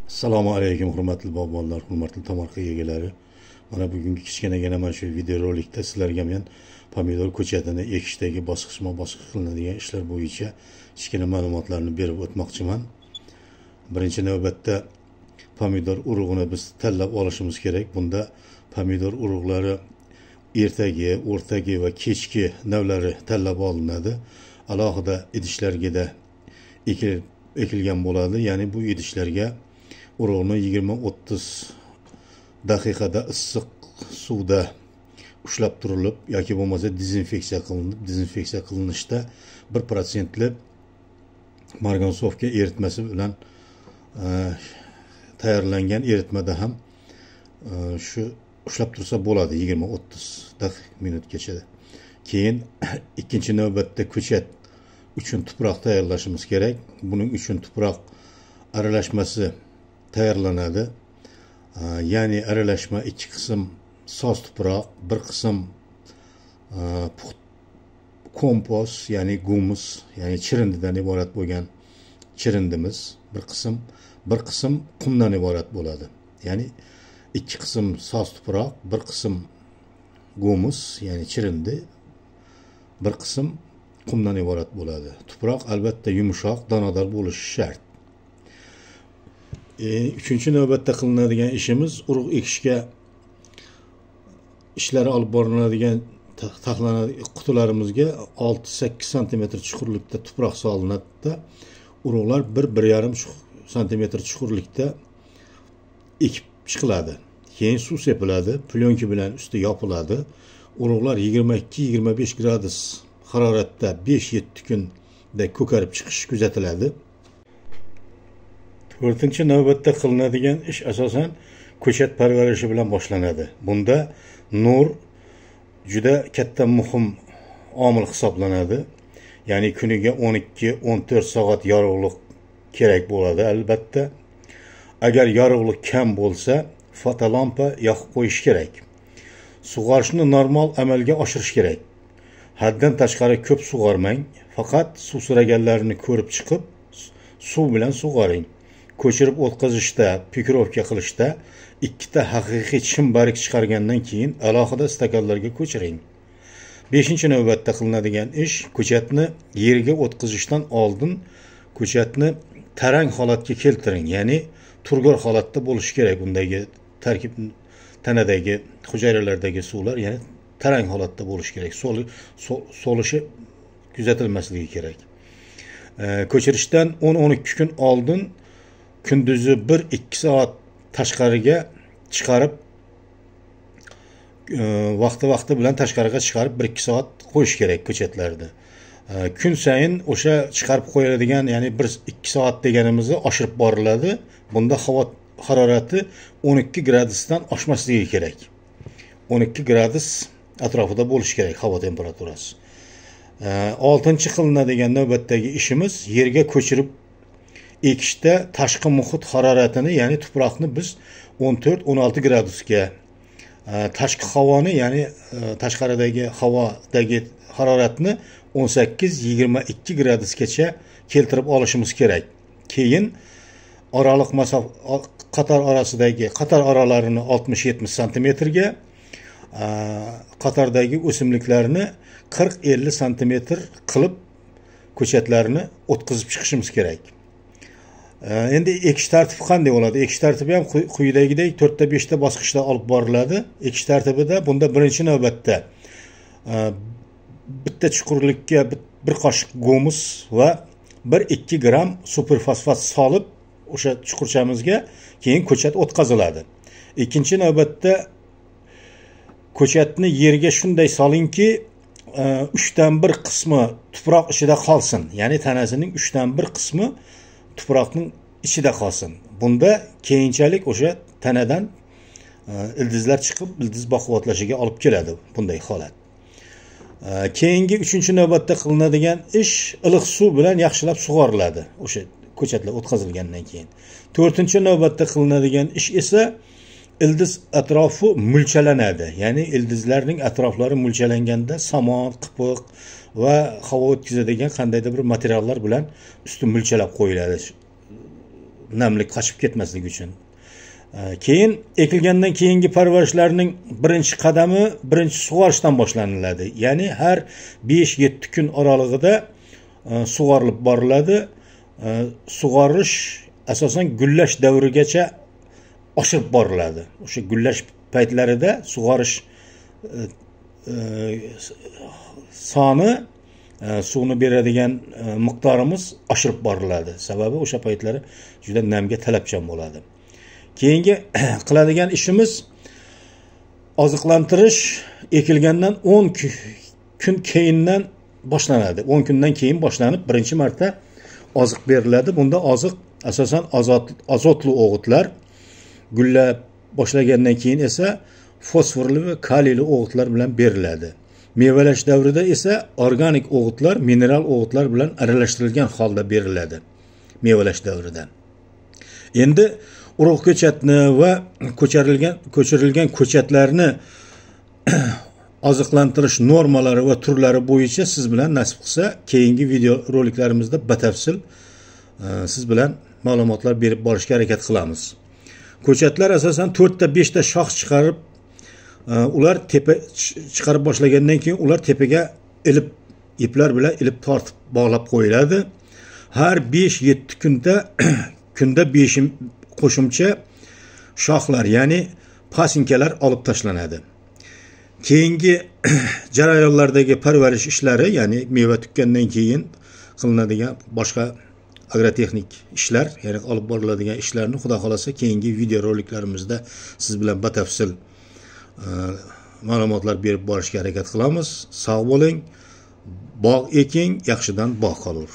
Assalomu alaykum hurmatli bog'bonlar, hurmatli tomorqa egalari. Mana bugungi kichkinagina mana shu videorolikda sizlarga men pomidor ko'chatini ekishdagi bosqich qilinadigan ishlar bo'yicha kichkina ma'lumotlarni berib o'tmoqchiman. Birinchi navbatda pomidor urug'ini biz tanlab olishimiz kerak. Bunda pomidor urug'lari ertagi, o'rtagi va kechki navlari tanlab olinadi. Alohida idishlarga ekilgan bo'ladi. Ya'ni bu idishlarga urug'ni 20-30 daqiqada issiq suvda ushlab turilib yoki bo'lmasa dezinfeksiya qilinishda 1% margansovka eritmasi bilan tayyorlangan eritmada ham shu ushlab tursa bo'ladi 20-30 minutgacha. Keyin ikkinchi navbatda ko'chat uchun tuproq tayyorlashimiz kerak. Buning uchun tuproq aralashmasi tayyorlanadi. Ya'ni aralashma ikki qism soz tuproq, bir qism kompost, ya'ni gumus, ya'ni chirindidan iborat bo'lgan chirindimiz, bir qism qumdan iborat bo'ladi. Ya'ni ikki qism soz tuproq, bir qism gumus, ya'ni chirindi, bir qism qumdan iborat bo'ladi. Tuproq albatta yumshoq, donador bo'lishi shart. Üçüncü navbatda qilinadigan ishimiz urug' ekishga ishlari olib boriladigan qutilarimizga 6-8 cm chuqurlikda tuproq solinadi. Urug'lar 1-1,5 cm chuqurlikda ekib chiqiladi. Keyin suv sepiladi, plyonka bilan usti yopiladi. Urug'lar 22-25 gradus haroratda 5-7 kunda ko'karib chiqishi kuzatiladi. To'rtinchi navbatda qilinadigan ish asosan ko'chat parvarishi bilan boshlanadi. Bunda nur juda katta muhim omil hisoblanadi. Ya'ni kuniga 12-14 soat yorug'lik kerak bo'ladi albatta. Agar yorug'lik kam bo'lsa, fotolampa yoqib qo'yish kerak. Sug'orishni normal amalga oshirish kerak. Haddan tashqari ko'p sug'ormang, faqat suv so'raganlarini ko'rib chiqib, suv bilan sug'oring. Ko'chirib o'tkazishda, pikirovka qilishda ikkita haqiqiy chim barik chiqargandan keyin alohida stakanlarga ko'chiring. 5-navbatda qilinadigan ish ko'chatni yerga o'tkazishdan oldin ko'chatni tarang holatga keltiring, ya'ni turg'or holatda bo'lishi kerak. Undagi tarkib tanadagi hujayralardagi suvlar ya'ni tarang holatda bo'lishi kerak. So'lishi kuzatilmasligi kerak. Ko'chirishdan 10-12 kun oldin kunduzi 1-2 soat tashqariga chiqarib, vaqti bilan tashqariga chiqarib 1-2 soat qo'yish kerak ko'chatlarda. Kun sayin o'sha chiqarib qo'yiladigan, ya'ni 1-2 soat deganimizni oshirib boriladi. Bunda havo harorati 12 gradusdan oshmasligi kerak. 12 gradus atrofida bo'lishi kerak havo temperaturasi. 6-chi qilinadigan navbatdagi ishimiz yerga ko'chirib ekishda tashqi muhit haroratini, ya'ni tuproqni biz 14-16 gradusga, tashqi havoni, ya'ni tashqaridagi havodagi haroratni 18-22 gradusgacha keltirib olishimiz kerak. Keyin oraliq masofa qator oralarini 60-70 cm ga, qatordagi o'simliklarni 40-50 cm qilib ko'chatlarni o'tkazib chiqishimiz kerak. Endi ekish tartibi qanday bo'ladi? Ekish tartibi ham quyidagidek 4-5 bosqichda olib boriladi. Ekish tartibida bunda birinchi navbatda bitta chuqurlikka 1 qoshiq gumus va 1-2 gram superfosfat solib o'sha chuqurchamizga keyin ko'chat o'tkaziladi. Ikkinchi navbatda ko'chatni yerga shunday solingki, 3/1 qismi tuproq ichida qolsin. Ya'ni tanasining 3/1 qismi tuproqning ichida qolsin. Bunda keyinchalik o'sha tanadan ildizlar chiqib, ildiz baquvvatlashiga olib keladi bunday holat. Keyingi 3-navbatda qilinadigan ish iliq suv bilan yaxshilab sug'oriladi o'sha ko'chatlar o'tkazilgandan keyin. 4-navbatda qilinadigan ish esa ildiz atrofi mulchalanadi. Ya'ni ildizlarning atroflari mulchalanganda somon, qipiq va havo o'tkazadigan qandaydir bir materiallar bilan usti mulchalab qo'yiladi. namlik qochib ketmasligi uchun. Keyin ekilgandan keyingi parvarishlarning birinchi qadami birinchi sug'orishdan boshlaniladi. Ya'ni har 5-7 kun oralig'ida sug'orilib boriladi. Sug'orish asosan gullash davrigacha oshirib boriladi. O'sha gullash paytlarida sug'orish soni, suvni beradigan miqdorimiz oshirib boriladi. Sababi o'sha paytlari juda namga talabchan bo'ladi. Keyingi qiladigan ishimiz oziqlantirish ekilgandan 10 kun keyindan boshlanadi. 10 kundan keyin boshlanib birinchi marta oziq beriladi. Bunda oziq asosan azotli o'g'itlar, gullab boshlagandan keyin esa fosforli va kaliyli o'g'itlar bilan beriladi. Mevalash davrida esa organik o'g'itlar, mineral o'g'itlar bilan aralashtirilgan holda beriladi. Mevalash davrida. Endi urug' ko'chatni va ko'chirilgan ko'chatlarni oziqlantirish normalari va turlari bo'yicha siz bilan nasib qilsa keyingi video roliklarimizda batafsil siz bilan ma'lumotlar berib borishga harakat qilamiz. Ko'chatlar asosan 4 ta 5 ta shox chiqarib, ular tepa chiqarib boshlagandan keyin ular tepaga iplar bilan ilib tortib bog'lab qo'yiladi. Har 5-7 kunda 5 qo'shimcha shoxlar, ya'ni pasinkalar olib tashlanadi. Keyingi jarayonlardagi parvarish ishlari, ya'ni meva tukkandan keyin qilinadigan boshqa agrotexnik ishlar, ya'ni olib boriladigan ishlarni xudo xolasa keyingi video roliklarimizda siz bilan batafsil ma'lumotlar berib borishga harakat qilamiz. Sog' bo'ling, bog' eking, yaxshidan bog' qolur.